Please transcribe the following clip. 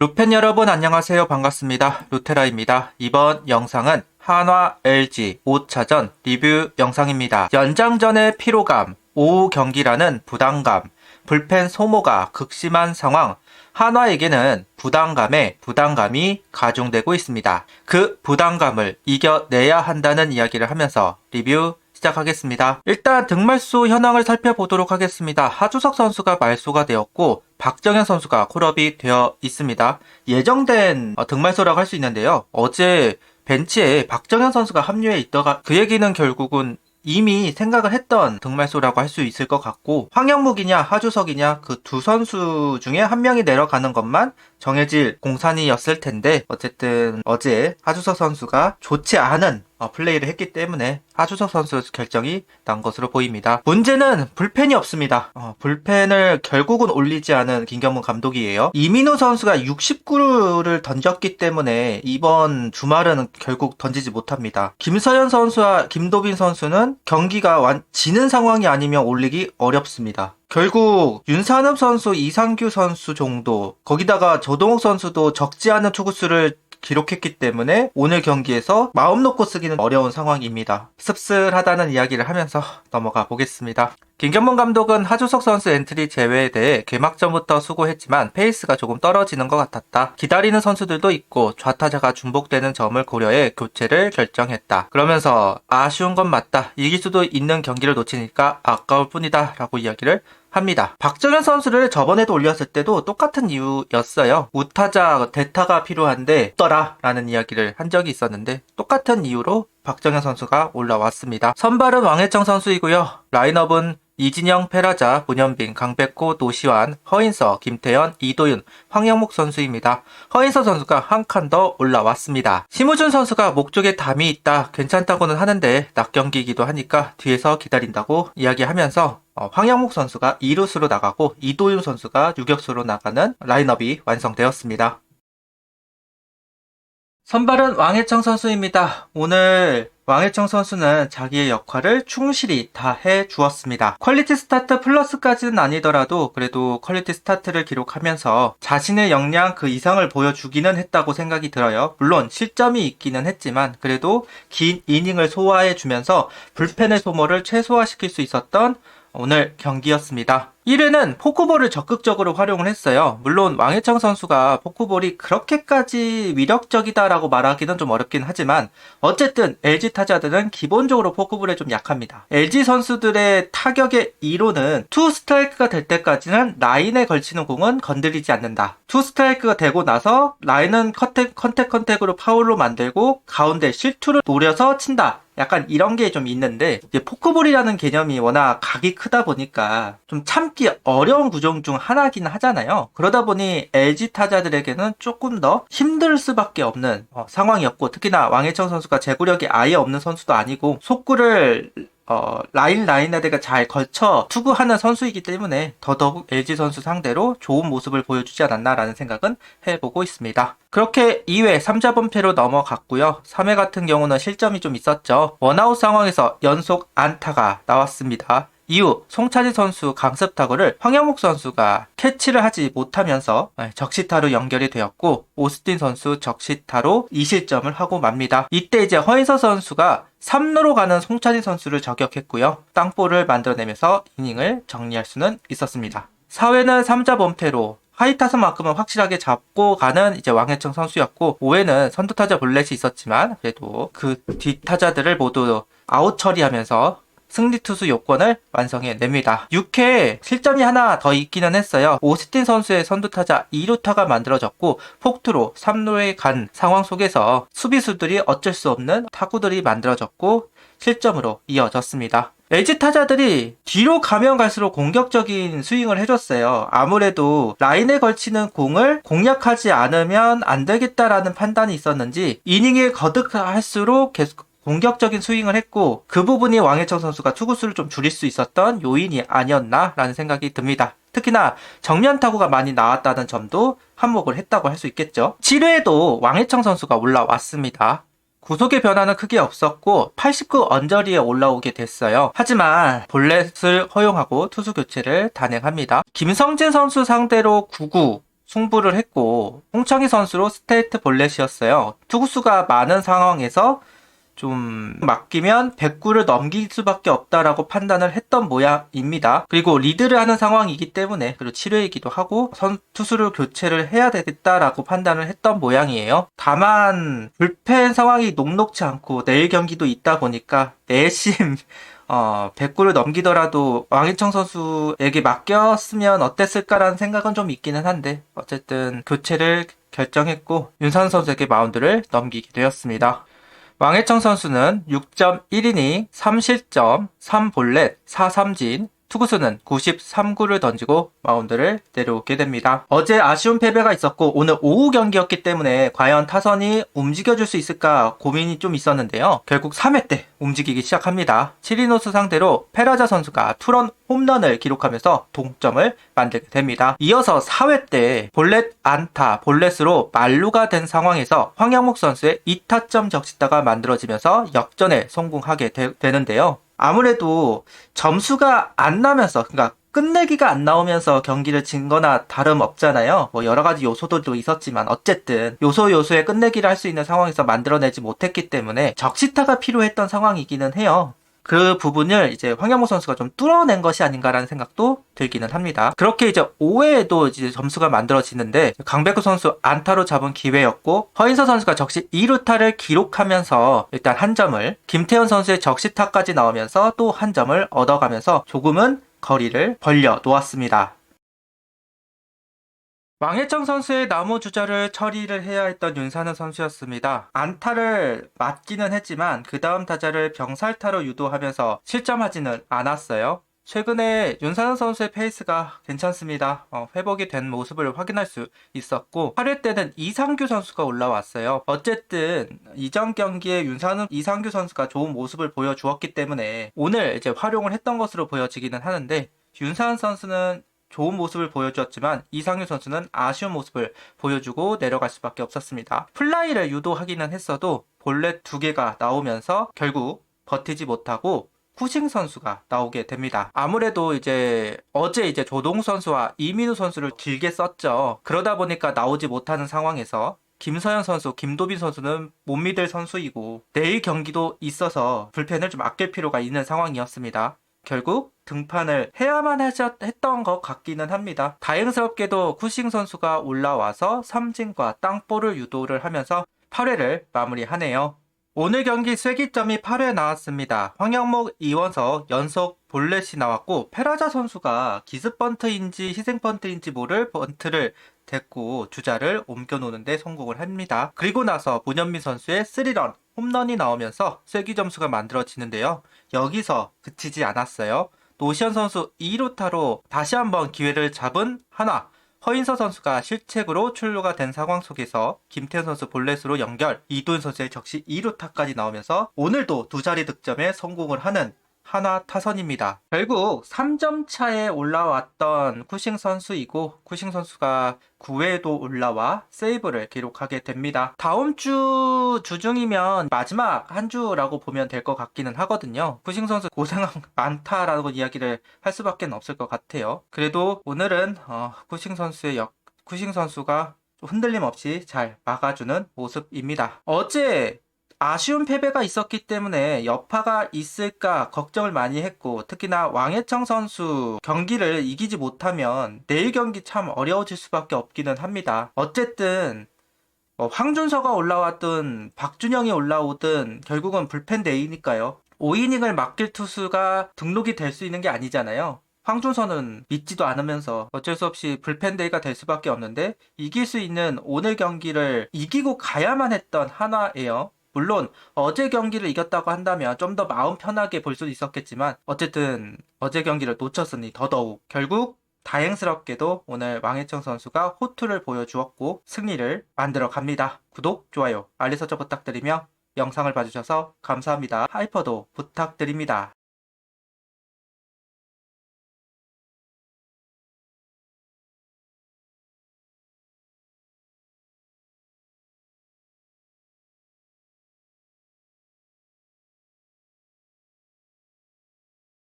루팬 여러분 안녕하세요. 반갑습니다. 루테라입니다. 이번 영상은 한화 LG 5차전 리뷰 영상입니다. 연장전의 피로감, 오후 경기라는 부담감, 불펜 소모가 극심한 상황, 한화에게는 부담감에 부담감이 가중되고 있습니다. 그 부담감을 이겨내야 한다는 이야기를 하면서 리뷰 시작하겠습니다. 일단 득말수 현황을 살펴보도록 하겠습니다. 하주석 선수가 말소가 되었고 박정현 선수가 콜업이 되어 있습니다. 예정된 득말소라고 할 수 있는데요. 어제 벤치에 박정현 선수가 합류해 있다가 그 얘기는 결국은 이미 생각을 했던 득말소라고 할 수 있을 것 같고, 황영묵이냐 하주석이냐 그 두 선수 중에 한 명이 내려가는 것만 정해질 공산이었을 텐데, 어쨌든 어제 하주석 선수가 좋지 않은 플레이를 했기 때문에 하주석 선수 결정이 난 것으로 보입니다. 문제는 불펜이 없습니다. 불펜을 결국은 올리지 않은 김경문 감독이에요. 이민호 선수가 69를 던졌기 때문에 이번 주말은 결국 던지지 못합니다. 김서현 선수와 김도빈 선수는 경기가 지는 상황이 아니면 올리기 어렵습니다. 결국 윤산엽 선수, 이상규 선수 정도, 거기다가 조동욱 선수도 적지 않은 투구수를 기록했기 때문에 오늘 경기에서 마음 놓고 쓰기는 어려운 상황입니다. 씁쓸하다는 이야기를 하면서 넘어가 보겠습니다. 김경문 감독은 하주석 선수 엔트리 제외에 대해 개막전부터 수고했지만 페이스가 조금 떨어지는 것 같았다. 기다리는 선수들도 있고 좌타자가 중복되는 점을 고려해 교체를 결정했다. 그러면서 아쉬운 건 맞다. 이길 수도 있는 경기를 놓치니까 아까울 뿐이다 라고 이야기를 합니다. 박정현 선수를 저번에도 올렸을 때도 똑같은 이유였어요. 우타자 대타가 필요한데 없더라 라는 이야기를 한 적이 있었는데 똑같은 이유로 박정현 선수가 올라왔습니다. 선발은 왕혜청 선수이고요. 라인업은 이진영, 페라자, 문현빈, 강백호, 노시환, 허인서, 김태현, 이도윤, 황영묵 선수입니다. 허인서 선수가 한 칸 더 올라왔습니다. 심우준 선수가 목 쪽에 담이 있다. 괜찮다고는 하는데 낮 경기이기도 하니까 뒤에서 기다린다고 이야기하면서 황영묵 선수가 2루수로 나가고 이도윤 선수가 유격수로 나가는 라인업이 완성되었습니다. 선발은 왕혜청 선수입니다. 오늘 왕혜청 선수는 자기의 역할을 충실히 다 해주었습니다. 퀄리티 스타트 플러스까지는 아니더라도 그래도 퀄리티 스타트를 기록하면서 자신의 역량 그 이상을 보여주기는 했다고 생각이 들어요. 물론 실점이 있기는 했지만 그래도 긴 이닝을 소화해주면서 불펜의 소모를 최소화시킬 수 있었던 오늘 경기였습니다. 1회는 포크볼을 적극적으로 활용을 했어요. 물론 왕혜청 선수가 포크볼이 그렇게까지 위력적이다라고 말하기는 좀 어렵긴 하지만 어쨌든 LG 타자들은 기본적으로 포크볼에 좀 약합니다. LG 선수들의 타격의 이론은 투 스트라이크가 될 때까지는 라인에 걸치는 공은 건드리지 않는다. 투 스트라이크가 되고 나서 라인은 컨택으로 파울로 만들고 가운데 실투를 노려서 친다. 약간 이런 게 좀 있는데 이제 포크볼이라는 개념이 워낙 각이 크다 보니까 좀 참기 어려운 구종 중 하나긴 하잖아요. 그러다 보니 LG 타자들에게는 조금 더 힘들 수밖에 없는 상황이었고, 특히나 왕혜청 선수가 제구력이 아예 없는 선수도 아니고 속구를 라인에다가 잘 걸쳐 투구하는 선수이기 때문에 더더욱 LG 선수 상대로 좋은 모습을 보여주지 않았나라는 생각은 해보고 있습니다. 그렇게 2회 3자범패로 넘어갔고요. 3회 같은 경우는 실점이 좀 있었죠. 원아웃 상황에서 연속 안타가 나왔습니다. 이후 송찬희 선수 강습 타구를 황영묵 선수가 캐치를 하지 못하면서 적시타로 연결이 되었고, 오스틴 선수 적시타로 2실점을 하고 맙니다. 이때 이제 허인서 선수가 3루로 가는 송찬희 선수를 저격했고요. 땅볼을 만들어내면서 이닝을 정리할 수는 있었습니다. 4회는 3자 범퇴로 하이타선만큼은 확실하게 잡고 가는 이제 왕혜청 선수였고, 5회는 선두타자 볼넷이 있었지만 그래도 그 뒷타자들을 모두 아웃 처리하면서 승리 투수 요건을 완성해냅니다. 6회에 실점이 하나 더 있기는 했어요. 오스틴 선수의 선두타자 2루타가 만들어졌고 폭투로 3루에 간 상황 속에서 수비수들이 어쩔 수 없는 타구들이 만들어졌고 실점으로 이어졌습니다. LG 타자들이 뒤로 가면 갈수록 공격적인 스윙을 해줬어요. 아무래도 라인에 걸치는 공을 공략하지 않으면 안 되겠다라는 판단이 있었는지 이닝이 거듭할수록 계속 공격적인 스윙을 했고, 그 부분이 왕혜청 선수가 투구수를 좀 줄일 수 있었던 요인이 아니었나라는 생각이 듭니다. 특히나 정면 타구가 많이 나왔다는 점도 한몫을 했다고 할 수 있겠죠. 7회에도 왕혜청 선수가 올라왔습니다. 구속의 변화는 크게 없었고 89 언저리에 올라오게 됐어요. 하지만 볼넷을 허용하고 투수 교체를 단행합니다. 김성진 선수 상대로 9구 승부를 했고 홍창희 선수로 스테이트 볼넷이었어요. 투구수가 많은 상황에서 좀 맡기면 109를 넘길 수밖에 없다라고 판단을 했던 모양입니다. 그리고 리드를 하는 상황이기 때문에 그리고 7회이기도 하고 투수를 교체를 해야 되겠다라고 판단을 했던 모양이에요. 다만 불펜 상황이 녹록치 않고 내일 경기도 있다 보니까 내심 109를 넘기더라도 왕희청 선수에게 맡겼으면 어땠을까라는 생각은 좀 있기는 한데 어쨌든 교체를 결정했고 윤찬 선수에게 마운드를 넘기게 되었습니다. 왕혜청 선수는 6.1이닝 3실점 3볼넷 4삼진 투구수는 93구를 던지고 마운드를 내려오게 됩니다. 어제 아쉬운 패배가 있었고 오늘 오후 경기였기 때문에 과연 타선이 움직여줄 수 있을까 고민이 좀 있었는데요. 결국 3회 때 움직이기 시작합니다. 7이노스 상대로 페라자 선수가 투런 홈런을 기록하면서 동점을 만들게 됩니다. 이어서 4회 때 볼넷 안타, 볼넷으로 만루가 된 상황에서 황영목 선수의 2타점 적시타가 만들어지면서 역전에 성공하게 되는데요. 아무래도 점수가 안 나면서, 그러니까 끝내기가 안 나오면서 경기를 진 거나 다름없잖아요. 뭐 여러 가지 요소들도 있었지만 어쨌든 요소에 끝내기를 할 수 있는 상황에서 만들어내지 못했기 때문에 적시타가 필요했던 상황이기는 해요. 그 부분을 이제 황영모 선수가 좀 뚫어낸 것이 아닌가라는 생각도 들기는 합니다. 그렇게 이제 5회에도 이제 점수가 만들어지는데 강백호 선수 안타로 잡은 기회였고 허인서 선수가 적시 2루타를 기록하면서 일단 한 점을, 김태현 선수의 적시타까지 나오면서 또 한 점을 얻어가면서 조금은 거리를 벌려 놓았습니다. 왕혜청 선수의 나무 주자를 처리를 해야 했던 윤산우 선수였습니다. 안타를 맞기는 했지만 그 다음 타자를 병살타로 유도하면서 실점하지는 않았어요. 최근에 윤산우 선수의 페이스가 괜찮습니다. 회복이 된 모습을 확인할 수 있었고 8회 때는 이상규 선수가 올라왔어요. 어쨌든 이전 경기에 이상규 선수가 좋은 모습을 보여주었기 때문에 오늘 이제 활용을 했던 것으로 보여지기는 하는데 윤산우 선수는 좋은 모습을 보여주었지만 이상규 선수는 아쉬운 모습을 보여주고 내려갈 수밖에 없었습니다. 플라이를 유도하기는 했어도 볼넷 2개가 나오면서 결국 버티지 못하고 쿠싱 선수가 나오게 됩니다. 아무래도 어제 조동우 선수와 이민우 선수를 길게 썼죠. 그러다 보니까 나오지 못하는 상황에서 김서현 선수, 김도빈 선수는 못 믿을 선수이고 내일 경기도 있어서 불펜을 좀 아낄 필요가 있는 상황이었습니다. 결국 등판을 해야만 했던 것 같기는 합니다. 다행스럽게도 쿠싱 선수가 올라와서 삼진과 땅볼을 유도를 하면서 8회를 마무리하네요. 오늘 경기 쐐기점이 8회 나왔습니다. 황영목, 이원석 연속 볼넷이 나왔고 페라자 선수가 기습번트인지 희생번트인지 모를 번트를 됐고 주자를 옮겨놓는데 성공을 합니다. 그리고 나서 문현민 선수의 3런 홈런이 나오면서 쐐기 점수가 만들어지는데요. 여기서 그치지 않았어요. 노시현 선수 2루타로 다시 한번 기회를 잡은 하나, 허인서 선수가 실책으로 출루가 된 상황 속에서 김태현 선수 볼넷으로 연결, 이도현 선수의 적시 2루타까지 나오면서 오늘도 두 자리 득점에 성공을 하는 하나 타선입니다. 결국 3점 차에 올라왔던 쿠싱 선수이고 쿠싱 선수가 9회에도 올라와 세이브를 기록하게 됩니다. 다음 주 주중이면 마지막 한 주라고 보면 될 것 같기는 하거든요. 쿠싱 선수 고생 많다라고 이야기를 할 수밖에 없을 것 같아요. 그래도 오늘은 쿠싱 선수가 흔들림 없이 잘 막아주는 모습입니다. 어제 아쉬운 패배가 있었기 때문에 여파가 있을까 걱정을 많이 했고 특히나 왕혜청 선수 경기를 이기지 못하면 내일 경기 참 어려워질 수밖에 없기는 합니다. 어쨌든 황준서가 올라왔든 박준영이 올라오든 결국은 불펜 데이니까요. 5이닝을 맡길 투수가 등록이 될 수 있는 게 아니잖아요. 황준서는 믿지도 않으면서 어쩔 수 없이 불펜데이가 될 수밖에 없는데 이길 수 있는 오늘 경기를 이기고 가야만 했던 하나예요. 물론 어제 경기를 이겼다고 한다면 좀 더 마음 편하게 볼 수도 있었겠지만 어쨌든 어제 경기를 놓쳤으니 더더욱 결국 다행스럽게도 오늘 왕혜청 선수가 호투를 보여주었고 승리를 만들어 갑니다. 구독, 좋아요, 알림 설정 부탁드리며 영상을 봐주셔서 감사합니다. 하이퍼도 부탁드립니다.